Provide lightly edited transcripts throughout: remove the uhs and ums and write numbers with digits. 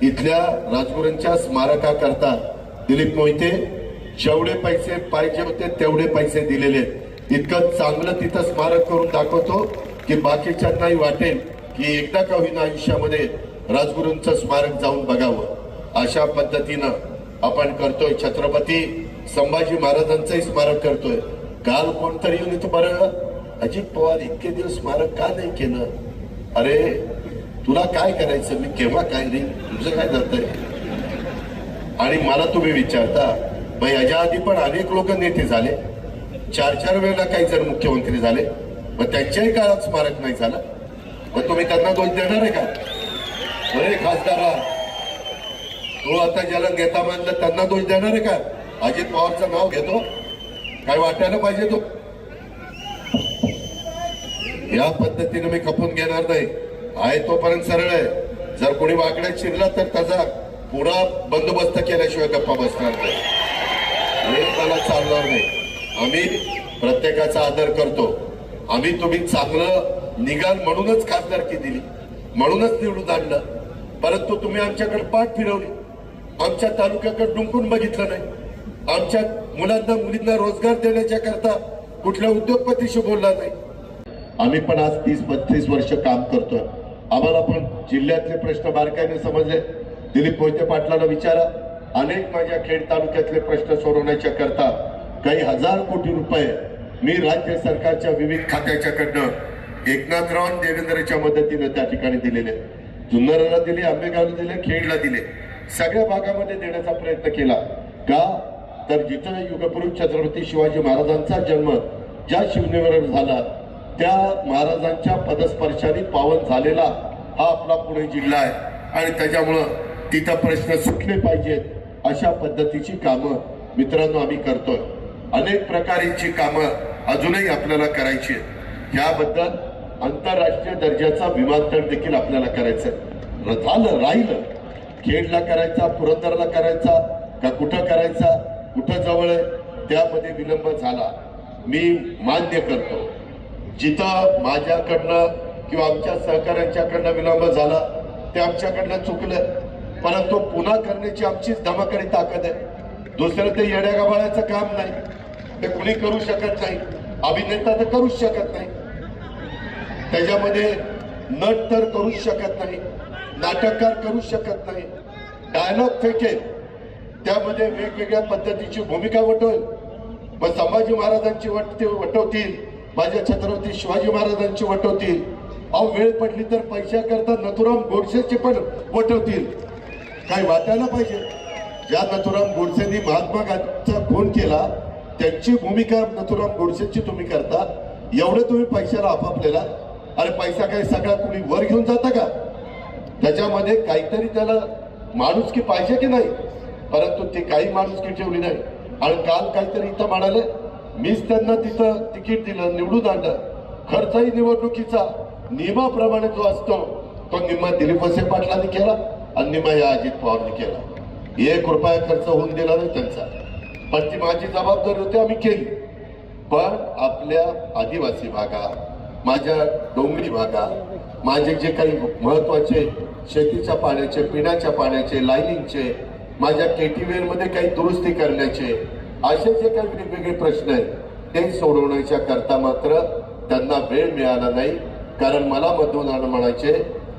इथल्या राजगुरूंच्या स्मारकाकरता दिलीप मोहिते जेवढे पैसे पाहिजे होते तेवढे पैसे दिलेले आहेत। इतकं चांगलं तिथं स्मारक करून दाखवतो की बाकीच्यांनाही वाटेल की एकदा का होईना आयुष्यामध्ये राजगुरूंचं स्मारक जाऊन बघावं। अशा पद्धतीनं आपण करतोय। छत्रपती संभाजी महाराजांचंही स्मारक करतोय। काल कोणतरी येऊन इथं बरं अजित पवार इतके दिवस स्मारक का नाही केलं? अरे तुला काय करायचं? मी केव्हा काय रे, तुझं काय जातंय? आणि मला तुम्ही विचारता मग याच्या आधी पण अनेक लोक नेते झाले, 4-4 वेळेला काही जण मुख्यमंत्री झाले, मग त्यांच्याही काळात स्मारक नाही झालं, मग तुम्ही त्यांना दोष देणार आहे का? अरे खासदारा, तो आता ज्याला नेता मानलं त्यांना दोष देणार आहे का? अजित पवारचं नाव घेतो, काय वाटायला पाहिजे तो? या पद्धतीने मी खपून घेणार नाही। आहे तोपर्यंत सरळ आहे, जर कोणी वाकड्यात शिरला तर त्याचा पुरा बंदोबस्त केल्याशिवाय गप्पा बसणार नाही, हे मला चालणार नाही। आम्ही प्रत्येकाचा आदर करतो। आम्ही तुम्ही चांगलं निघाल म्हणूनच खासदारकी दिली, म्हणूनच निवडून आणलं, परंतु तुम्ही आमच्याकडे पाठ फिरवली, आमच्या तालुक्याकडे डुंकून बघितलं नाही, आमच्या मुलांना मुलींना रोजगार देण्याच्या करता कुठल्या उद्योगपतीशी बोलला नाही। आम्ही पण आज 30-35 वर्ष काम करतोय। आम्हाला पण जिल्ह्यातले प्रश्न बारकाईने समजले। दिलीप मोहिते पाटलांना विचारा, अनेक माझ्या खेड तालुक्यातले प्रश्न सोडवण्याच्या करता काही हजार कोटी रुपये मी राज्य सरकारच्या विविध खात्याच्याकडनं एकनाथराव देवेंद्रच्या मदतीने त्या ठिकाणी दिलेले, जुन्नरला दिले, आंबेगावला दिले, खेडला दिले, सगळ्या भागामध्ये देण्याचा प्रयत्न केला। का तर जिथं युगपुरुष छत्रपती शिवाजी महाराजांचा जन्म ज्या शिवनेरीवर झाला त्या महाराजांच्या पदस्पर्शाने पावन झालेला हा आपला पुणे जिल्हा आहे आणि त्याच्यामुळं तिथं प्रश्न सुटले पाहिजेत अशा पद्धतीची कामं मित्रांनो आम्ही करतोय। अनेक प्रकारची कामं अजूनही आपल्याला करायची आहेत। याबद्दल आंतरराष्ट्रीय दर्जाचा विमानतळ देखील आपल्याला करायचं झालं, राहिलं खेडला करायचा, पुरंदरला करायचा का कुठं करायचा, कुठं जवळ आहे, त्यामध्ये विलंब झाला, मी मान्य करतो। जिथं माझ्याकडनं किंवा आमच्या सहकाऱ्यांच्याकडनं विलंब झाला ते आमच्याकडनं चुकलं, परंतु पुन्हा करण्याची आमचीच धमाकडी ताकद आहे। दुसरं ते येड्या गबाळाचं काम नाही, ते कुणी करू शकत नाही, अभिनेता तर करूच शकत नाही, त्याच्यामध्ये नट तर करूच शकत नाही, नाटककार करूच शकत नाही, डायलॉग फेकेल, त्यामध्ये वेगवेगळ्या पद्धतीची भूमिका वटवेल, मग संभाजी महाराजांची वटवतील, माझ्या छत्रपती शिवाजी महाराजांची वटवतील, अहो वेळ पडली तर पैशाकरता नथुराम गोडसेची पण वटवतील। काय वाटायला पाहिजे, ज्या नथुराम गोडसेंनी महात्मा गांधीचा खून केला त्यांची भूमिका नथुराम गोडसेची तुम्ही करता, एवढं तुम्ही पैशाला आपापलेला। अरे पैसा काही सगळा कुणी वर घेऊन जाता का? त्याच्यामध्ये काहीतरी त्याला माणुसकी पाहिजे की नाही, परंतु ते काही माणुसकी ठेवली नाही। आणि काल काहीतरी इथं म्हणाले, मीच त्यांना तिथं तिकीट दिलं, निवडून आणलं, खर्चही निवडणुकीचा नियमाप्रमाणे जो असतो तो निम्मा दिलीप वळसे पाटलांनी केला आणि निम्मा या अजित पवारने केला। 1 रुपया खर्च होऊन दिला नाही त्यांचा, पण ती माझी जबाबदारी होती, आम्ही केली। पण आपल्या आदिवासी भागात, माझ्या डोंगरी भागात, माझे जे काही महत्वाचे शेतीच्या पाण्याचे, पिण्याच्या पाण्याचे, लाईनिंगचे, माझ्या केटीवेल मध्ये काही दुरुस्ती करण्याचे, असे जे काही वेगवेगळे प्रश्न आहेत ते सोडवण्याच्या करता मात्र त्यांना वेळ मिळाला नाही। कारण मला मधून म्हणायचे,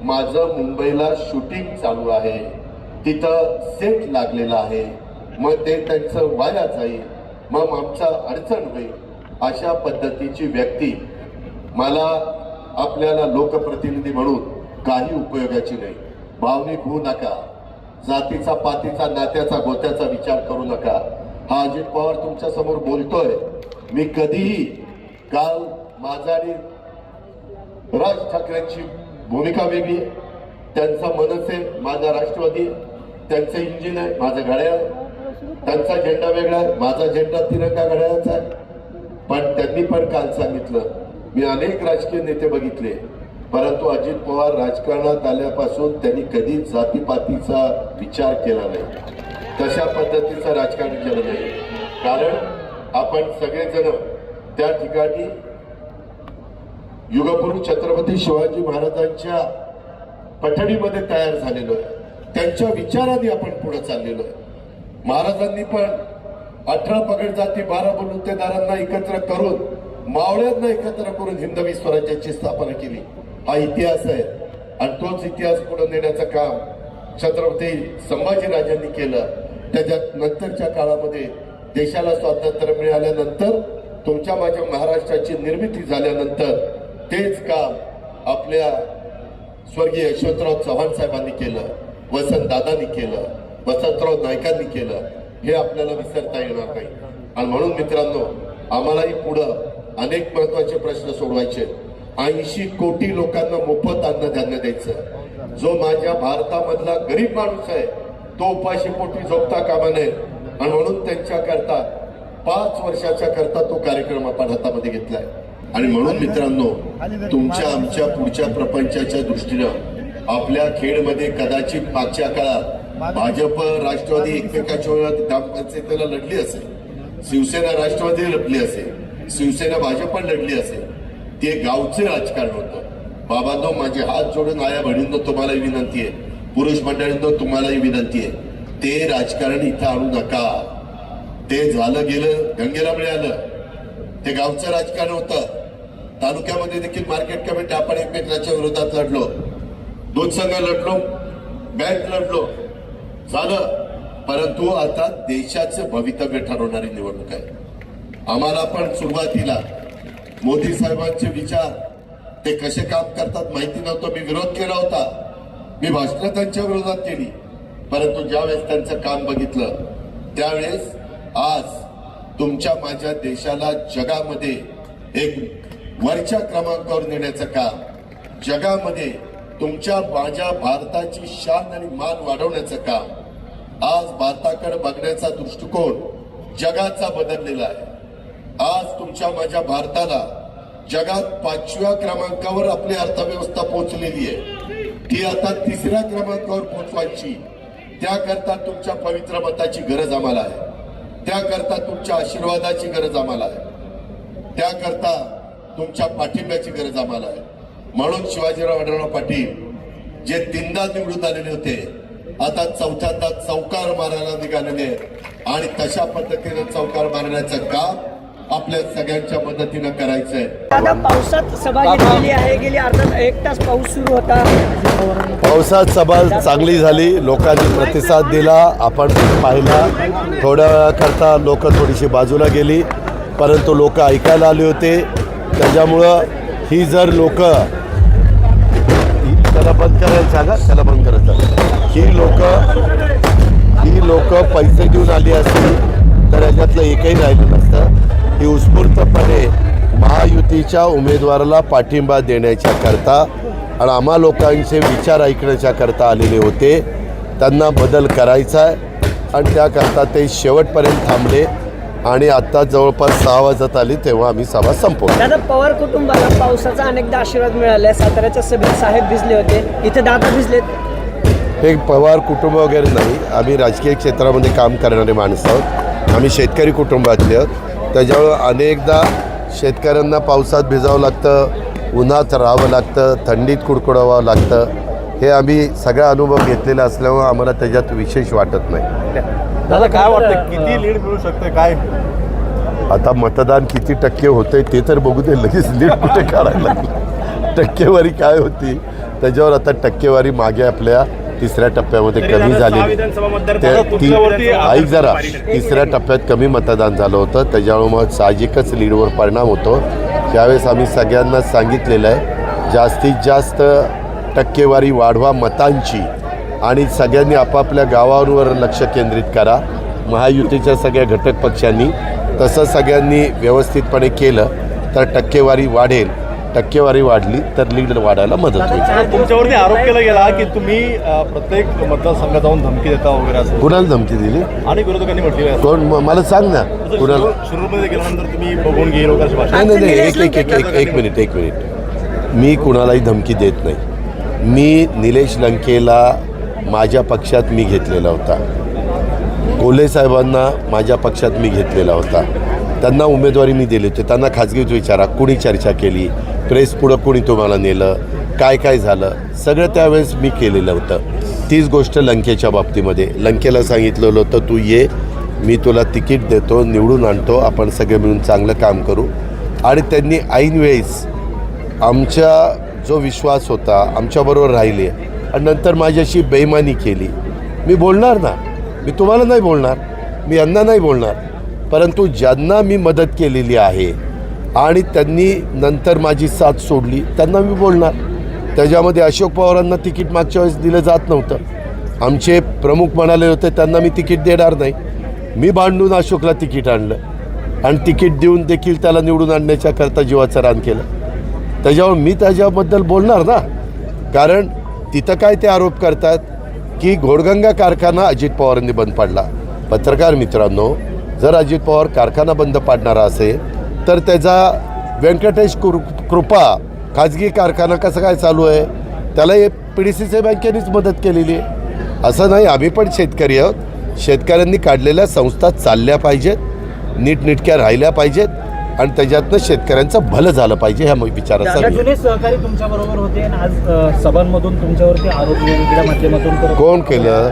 माझं मुंबईला शूटिंग चालू आहे, तिथं सेट लागलेला आहे, मग ते त्यांचं वाया जाईल, मग आमचा अडचण होईल। अशा पद्धतीची व्यक्ती मला आपल्याला लोकप्रतिनिधी म्हणून काही उपयोगाची नाही। भावनिक होऊ नका, जातीचा पातीचा नात्याचा गोत्याचा विचार करू नका। हा अजित पवार तुमच्या समोर बोलतोय, मी कधीही, काल माझा आणि राज ठाकरेंची भूमिका वेगळी, त्यांचा मनसे, माझा राष्ट्रवादी, त्यांचं इंजिन आहे, माझं घड्याळ, त्यांचा झेंडा वेगळा आहे, माझा झेंडा तिरंगा घड्याळाचा आहे। पण त्यांनी पण काल सांगितलं, मी अनेक राजकीय नेते बघितले, परंतु अजित पवार राजकारणात आल्यापासून त्यांनी कधीच जातीपातीचा विचार केला नाही, तशा पद्धतीचं राजकारण केलं नाही। कारण आपण सगळेजण त्या ठिकाणी युगपुरुष छत्रपती शिवाजी महाराजांच्या पठडीमध्ये तयार झालेलो आहे। त्यांच्या विचारांनी आपण पुढे चाललेलो आहे. महाराजांनी पण 18 पगड जाती 12 बलुतेदारांना एकत्र करून मावळ्यांना एकत्र करून हिंदवी स्वराज्याची स्थापना केली. हा इतिहास आहे आणि तोच इतिहास पुढे नेण्याचं काम छत्रपती संभाजीराजांनी केलं. त्याच्यात नंतरच्या काळामध्ये देशाला स्वातंत्र्य मिळाल्यानंतर तुमच्या माझ्या महाराष्ट्राची निर्मिती झाल्यानंतर तेच काम आपल्या स्वर्गीय यशवंतराव चव्हाण साहेबांनी केलं, वसंतदादांनी केलं, वसंतराव नाईकांनी केलं. हे आपल्याला विसरता येणार नाही. आणि म्हणून मित्रांनो, आम्हालाही पुढं अनेक महत्वाचे प्रश्न सोडवायचे. 80 कोटी लोकांना मोफत अन्नधान्य द्यायचं. जो माझ्या भारतामधला गरीब माणूस आहे तो उपाशी पोटी झोपता कामा नये. आणि म्हणून त्यांच्या करता 5 वर्षाच्या करता तो कार्यक्रम आपण हातामध्ये घेतलाय. आणि म्हणून मित्रांनो, तुमच्या आमच्या पुढच्या प्रपंचाच्या दृष्टीनं आपल्या खेडमध्ये कदाचित मागच्या काळात भाजप राष्ट्रवादी एकमेकाच्या ग्रामपंचायतीला लढली असेल, शिवसेना राष्ट्रवादी लढली असेल, शिवसेना भाजप लढली असेल. ते गावचे राजकारण होतं. बाबांनो, माझे हात जोडून आया बहिणींनो तुम्हालाही विनंती आहे, पुरुष मंडळींनो तुम्हालाही विनंती आहे, ते राजकारण इथं आणू नका. ते झालं गेलं, गंगेला मिळालं. ते गावचं राजकारण होतं. तालुक्यामध्ये देखील मार्केट कमिटी आपण एकमेकांच्या विरोधात लढलो, दूध संघ लढलो, बँक लढलो, झालं. परंतु आता देशाचं भवितव्य ठरवणारी निवडणूक आहे. आम्हाला पण सुरुवातीला मोदी साहेबांचे विचार ते कसे काम करतात माहिती नव्हतं. मी विरोध केला होता, मी भाषणं त्यांच्या विरोधात केली. परंतु ज्यावेळेस त्यांचं काम बघितलं त्यावेळेस आज तुमच्या माझ्या देशाला जगामध्ये एक वरच्या क्रमांकावर नेण्याचं काम, जगामध्ये तुमच्या माझ्या भारताची शान आणि मान वाढवण्याचं काम, आज भारताकडे बघण्याचा दृष्टिकोन जगाचा बदललेला आहे. आज तुमच्या माझ्या भारताला जगात 5व्या क्रमांकावर आपली अर्थव्यवस्था पोहोचलेली आहे. ती आता 3ऱ्या क्रमांकावर पोहोचवायची. त्याकरता तुमच्या पवित्र मताची गरज आम्हाला आहे. त्याकरता तुमच्या आशीर्वादाची गरज आम्हाला आहे. त्याकरता तुमच्या पाठिंब्याची गरज आम्हाला आहे. म्हणून शिवाजीराव आढळराव पाटील जे 3दा निवडून आलेले होते, आता 4थ्यांदा चौकार मारायला निघालेले. आणि तशा पद्धतीनं चौकार मारण्याचं काम आपल्या सगळ्यांच्या मदतीनं करायचंय. दादा, पावसात सभा घेतलेली आहे. गेली अर्धा 1 तास पाऊस सुरू होता. पावसात सभा चांगली झाली, लोकांनी प्रतिसाद दिला, आपण पाहिला. थोड्या वेळाकरता लोक थोडीशी बाजूला गेली, परंतु लोक ऐकायला आले होते. त्याच्यामुळं ही जर लोक, त्याला बंद करायला सांगा, त्याला बंद करायचं, ही लोक पैसे देऊन आली असती तर याच्यातलं एकही राहिलं नसतं. ही उत्स्फूर्तपणे महायुतीच्या उमेदवाराला पाठिंबा देण्याच्या करता आणि आम्हा लोकांचे विचार ऐकण्याच्या करता आलेले होते. त्यांना बदल करायचा आहे आणि त्याकरता ते शेवटपर्यंत थांबले. आणि आता जवळपास 6 वाजत आली तेव्हा आम्ही सभा संपवली. दादा, पवार कुटुंबाला पावसाचा अनेकदा आशीर्वाद मिळाला. साताऱ्याच्या सभेत साहेब भिजले होते, इथे दादा भिजलेत. हे पवार कुटुंब वगैरे नाही, आम्ही राजकीय क्षेत्रामध्ये काम करणारे माणसं आहोत. आम्ही शेतकरी कुटुंबातले आहोत. त्याच्यामुळं अनेकदा शेतकऱ्यांना पावसात भिजावं लागतं, उन्हात राहावं लागतं, थंडीत कुडकुडावं लागतं. हे आम्ही सगळा अनुभव घेतलेला असल्यामुळे आम्हाला त्याच्यात विशेष वाटत नाही. दादा, काय वाटतं किती लीड मिळू शकते? काय आता मतदान किती टक्के होते ते तर बघू दे, लगेच लीड कुठे काढायला लागली. टक्केवारी काय होती त्याच्यावर आता टक्केवारी मागे आपल्या 3ऱ्या टप्प्यामध्ये कमी झाली. ऐक जरा, 3ऱ्या टप्प्यात कमी मतदान झालं होतं. त्याच्यामुळे मग साहजिकच लीडवर परिणाम होतो. त्यावेळेस आम्ही सगळ्यांना सांगितलेलं आहे, जास्तीत जास्त टक्केवारी वाढवा मतांची आणि सगळ्यांनी आपापल्या गावांवर लक्ष केंद्रित करा. महायुतीच्या सगळ्या घटक पक्षांनी तसं सगळ्यांनी व्यवस्थितपणे केलं तर टक्केवारी वाढेल. टक्केवारी वाढली तर लीड वाढायला मदत होईल. तुमच्यावरती आरोप केला गेला की तुम्ही प्रत्येक मतदारसंघात जाऊन धमकी देता वगैरे असं. कुणाला धमकी दिली आणि विरोधकांनी म्हटलेलं आहे. कोण मला सांग ना कुणाला. शिरूरमध्ये गेल्यानंतर तुम्ही बघून घेईल वगैरे भाषण. नाही, एक मिनिट. मी कुणालाही धमकी देत नाही. मी निलेश लंकेला माझ्या पक्षात मी घेतलेला होता. कोल्हे साहेबांना माझ्या पक्षात मी घेतलेला होता. त्यांना उमेदवारी मी दिली होती. त्यांना खाजगीत विचारा, कुणी चर्चा केली, प्रेस पुढं कुणी तुम्हाला नेलं, काय झालं, सगळं त्यावेळेस मी केलेलं होतं. तीच गोष्ट लंकेच्या बाबतीमध्ये. लंकेला सांगितलेलं होतं तू ये, मी तुला तिकीट देतो, निवडून आणतो, आपण सगळे मिळून चांगलं काम करू. आणि त्यांनी ऐन वेळेस आमचा जो विश्वास होता आमच्याबरोबर राहिले आणि नंतर माझ्याशी बेईमानी केली. मी बोलणार ना, मी तुम्हाला नाही बोलणार, मी यांना नाही बोलणार, परंतु ज्यांना मी मदत केलेली आहे आणि त्यांनी नंतर माझी साथ सोडली त्यांना मी बोलणार. त्याच्यामध्ये अशोक पवारांना तिकीट मागच्या वेळेस दिलं जात नव्हतं. आमचे प्रमुख म्हणाले होते त्यांना मी तिकीट देणार नाही. मी भांडून अशोकला तिकीट आणलं आणि तिकीट देऊन देखील त्याला निवडून आणण्याच्या करता जीवाचं रान केलं. त्याच्यावर मी त्याच्याबद्दल बोलणार ना, कारण तिथं काय ते आरोप करतात की घोडगंगा कारखाना अजित पवारांनी बंद पाडला. पत्रकार मित्रांनो, जर अजित पवार कारखाना बंद पाडणारा असेल तर त्याचा व्यंकटेश कृपा खाजगी कारखाना कसं काय चालू आहे, त्याला PDCC बँकेनेच मदत केलेली आहे. असं नाही, आम्ही पण शेतकरी आहोत. शेतकऱ्यांनी काढलेल्या संस्था चालल्या पाहिजेत, नीटनेटक्या राहिल्या पाहिजेत आणि त्याच्यातनं शेतकऱ्यांचं भलं झालं पाहिजे ह्या विचाराचा. जुने सहकारी तुमच्या बरोबर होते आणि आज सभांमधून तुमच्यावरती आरोप वेगवेगळ्या माध्यमातून कोण केलं,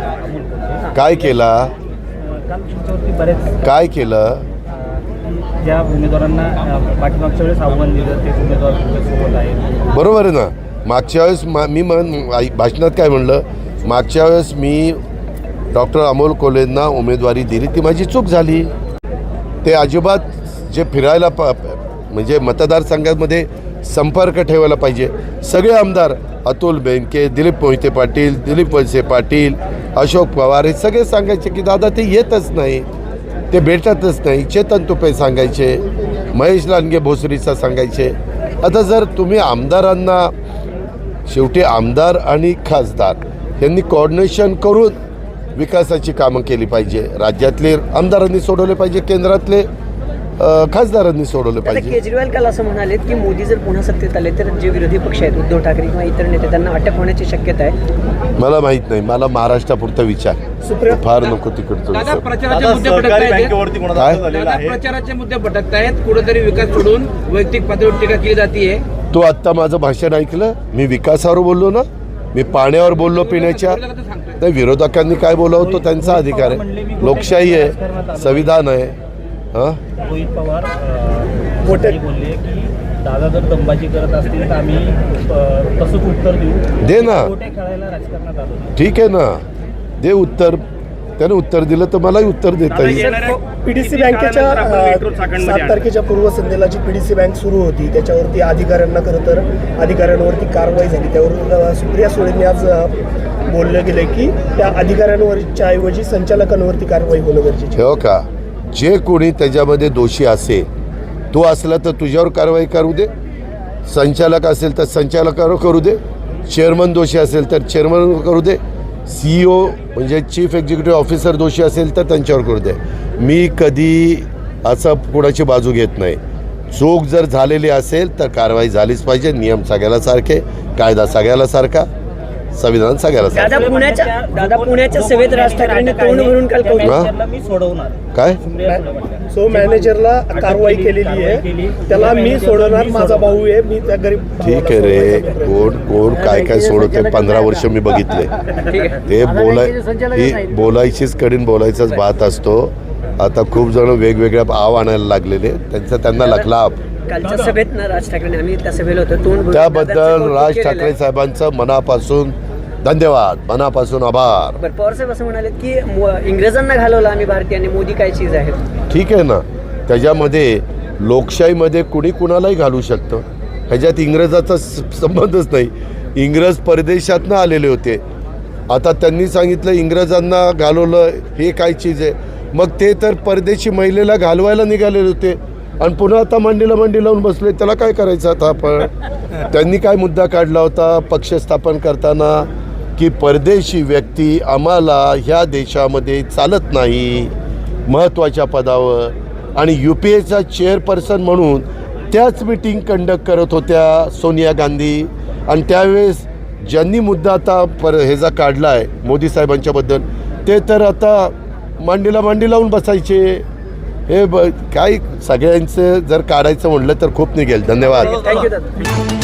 काय केला, काल तुमच्यावरती बरेच काय केलं? ज्या उमेदवारांना पाठीमागच्या वेळेस आव्हान दिलं ते उमेदवार तुमच्यासोबत आहेत. बरोबर आहे ना. मागच्या वेळेस मी भाषणात काय म्हणलं, मागच्या वेळेस मी डॉक्टर अमोल कोल्हेंना उमेदवारी दिली, ती माझी चूक झाली. ते अजिबात जे फिरायला म्हणजे मतदारसंघामध्ये संपर्क ठेवायला पाहिजे. सगळे आमदार अतुल बेनके, दिलीप मोहिते पाटील, दिलीप वळसे पाटील, अशोक पवार हे सगळे सांगायचे की दादा ते येतच नाही, ते भेटतच नाही. चेतन तुपे सांगायचे, महेश लांडगे भोसरीचा सांगायचे. आता जर तुम्ही आमदारांना, शेवटी आमदार आणि खासदार यांनी कोऑर्डिनेशन करून विकासाची कामं केली पाहिजे. राज्यातले आमदारांनी सोडवले पाहिजे, केंद्रातले खासदारांनी सोडवले पाहिजे. केजरीवाल काल असं म्हणालेत की मोदी जर पुन्हा सत्तेत आले तर जे विरोधी पक्ष आहेत उद्धव ठाकरे किंवा इतर नेते त्यांना अटक होण्याची शक्यता आहे. मला माहित नाही, मला महाराष्ट्रापुरता विचार फार नको तिकडचं. दादा प्रचाराचे आता मुद्दे सहकारी भटकतायत. बँकेवरती गुन्हा काय? दाखल झालेला दादा आहे. प्रचाराचे मुद्दे भटकतायत. कुठेतरी विकास सोडून वैयक्तिक पातळीवर टीका केली जाते. तू आत्ता माझं भाषण ऐकलं? मी विकासावर बोललो ना, मी पाण्यावर बोललो, पिण्याच्या. नाही, विरोधकांनी काय बोलावं तो त्यांचा अधिकार आहे, लोकशाही आहे, संविधान आहे. हां, रोहित पवार बोलले की दादा जर दंबाजी करत असतील तर आम्ही तसंच उत्तर देऊ. दे ना, खोटे खेळायला राजकारणात आलो. ठीक आहे ना, दे उत्तर. त्याने उत्तर दिलं तर मलाही उत्तर देता येईल. PDC बँकेच्या 7 तारखेच्या पूर्वसंध्येला जी PDC बँक सुरू होती त्याच्यावरती अधिकाऱ्यांना खरं तर अधिकाऱ्यांवरती कारवाई झाली. त्यावर सुप्रिया सुळेंनी आज बोलले गेले की त्या अधिकाऱ्यांवरच्या ऐवजी संचालकांवरती कारवाई होणं गरजेची. हो का, जे कोणी त्याच्यामध्ये दोषी असेल, तो असला तर तुझ्यावर कारवाई करू दे, संचालक असेल तर संचालकावर करू दे, चेअरमन दोषी असेल तर चेअरमन करू दे, CEO म्हणजे चीफ एक्झिक्युटिव्ह ऑफिसर दोषी असेल तर त्यांच्यावर करू दे. मी कधी असं कोणाची बाजू घेत नाही. चूक जर झालेली असेल तर कारवाई झालीच पाहिजे. नियम सगळ्याला सारखे, कायदा सगळ्याला सारखा, संविधान सगळ्याला सारखं. दादा पुण्याच्या सभेत राज ठाकरेंनी तोंड भरून काल कौतुक त्यांना मी सोडवणार. काय सो मॅनेजरला कारवाई केलेली आहे, त्याला मी सोडवणार, माझा भाऊ आहे, मी त्या गरीब ठीक आहे रे. कोण कोण काय काय सोडवते 15 वर्ष मी बघितले. ते बोलायचीच कडीन बोलायचाच बात असतो. आता खूप जण वेगवेगळ्या आव आणायला लागलेले, त्यांना लखलाप. कालच्या सभेत ना राज ठाकरेंनी, आम्ही त्या सभेला होतो, तोंड भरून त्याबद्दल दादांचं कौतुक राज केलेलं ठाकरे आहे. साहेबांचं मनापासून धन्यवाद, मनापासून आभार. बरं, पवार साहेब असं म्हणाले की इंग्रजांना घालवलं आम्ही भारतीयांनी, मोदी काय चीज आहे. ठीक आहे ना, त्याच्यामध्ये लोकशाहीमध्ये कुणी कुणालाही घालू शकतं, ह्याच्यात इंग्रजाचा संबंधच नाही. इंग्रज परदेशातनं आलेले होते. आता त्यांनी सांगितलं इंग्रजांना घालवलं, हे काय चीज आहे. मग ते तर परदेशी महिलेला घालवायला निघालेले होते आणि पुन्हा आता मांडीला मांडी लावून बसले. त्याला काय करायचं आता आपण? त्यांनी काय मुद्दा काढला होता पक्ष स्थापन करताना की परदेशी व्यक्ती आम्हाला ह्या देशामध्ये चालत नाही महत्त्वाच्या पदावर. आणि UPAचा चेअरपर्सन म्हणून त्याच मीटिंग कंडक्ट करत होत्या सोनिया गांधी. आणि त्यावेळेस ज्यांनी मुद्दा आता ह्याचा काढला आहे मोदी साहेबांच्याबद्दल, ते तर आता मांडीला मांडी लावून बसायचे. हे काय सगळ्यांचं जर काढायचं म्हटलं तर खूप निघेल. धन्यवाद. थँक्यू दादा.